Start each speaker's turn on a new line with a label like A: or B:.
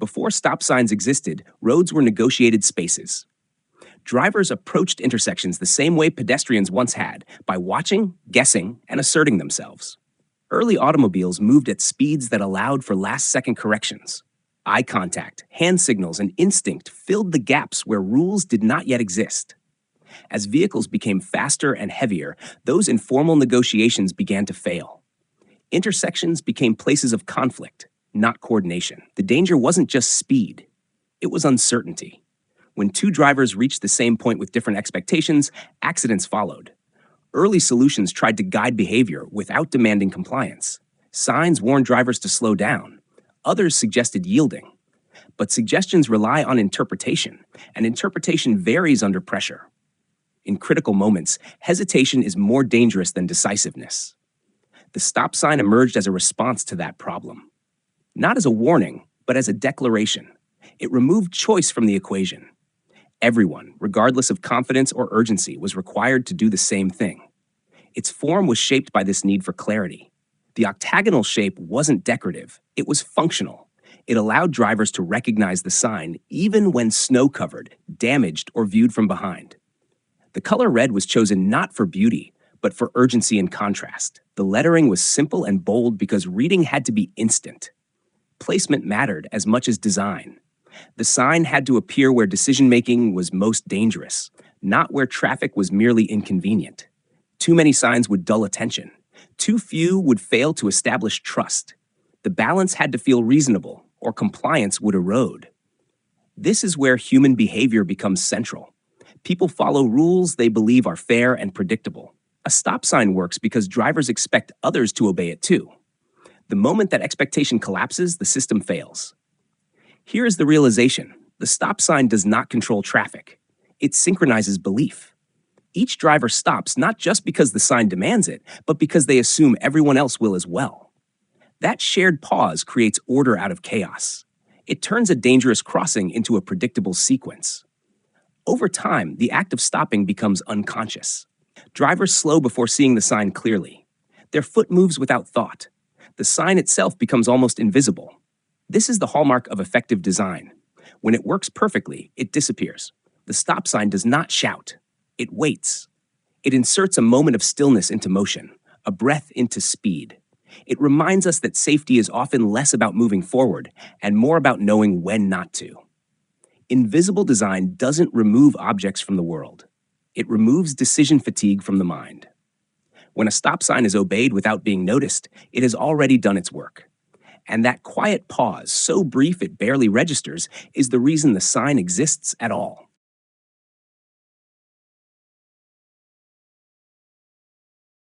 A: Before stop signs existed, roads were negotiated spaces. Drivers approached intersections the same way pedestrians once had, by watching, guessing, and asserting themselves. Early automobiles moved at speeds that allowed for last-second corrections. Eye contact, hand signals, and instinct filled the gaps where rules did not yet exist. As vehicles became faster and heavier, those informal negotiations began to fail. Intersections became places of conflict, not coordination. The danger wasn't just speed, it was uncertainty. When two drivers reached the same point with different expectations, accidents followed. Early solutions tried to guide behavior without demanding compliance. Signs warned drivers to slow down. Others suggested yielding. But suggestions rely on interpretation, and interpretation varies under pressure. In critical moments, hesitation is more dangerous than decisiveness. The stop sign emerged as a response to that problem. Not as a warning, but as a declaration. It removed choice from the equation. Everyone, regardless of confidence or urgency, was required to do the same thing. Its form was shaped by this need for clarity. The octagonal shape wasn't decorative, it was functional. It allowed drivers to recognize the sign even when snow-covered, damaged, or viewed from behind. The color red was chosen not for beauty, but for urgency and contrast. The lettering was simple and bold because reading had to be instant. Placement mattered as much as design. The sign had to appear where decision-making was most dangerous, not where traffic was merely inconvenient. Too many signs would dull attention. Too few would fail to establish trust. The balance had to feel reasonable, or compliance would erode. This is where human behavior becomes central. People follow rules they believe are fair and predictable. A stop sign works because drivers expect others to obey it too. The moment that expectation collapses, the system fails. Here is the realization: the stop sign does not control traffic. It synchronizes belief. Each driver stops not just because the sign demands it, but because they assume everyone else will as well. That shared pause creates order out of chaos. It turns a dangerous crossing into a predictable sequence. Over time, the act of stopping becomes unconscious. Drivers slow before seeing the sign clearly. Their foot moves without thought. The sign itself becomes almost invisible. This is the hallmark of effective design. When it works perfectly, it disappears. The stop sign does not shout. It waits. It inserts a moment of stillness into motion, a breath into speed. It reminds us that safety is often less about moving forward and more about knowing when not to. Invisible design doesn't remove objects from the world. It removes decision fatigue from the mind. When a stop sign is obeyed without being noticed, it has already done its work. And that quiet pause, so brief it barely registers, is the reason the sign exists at all.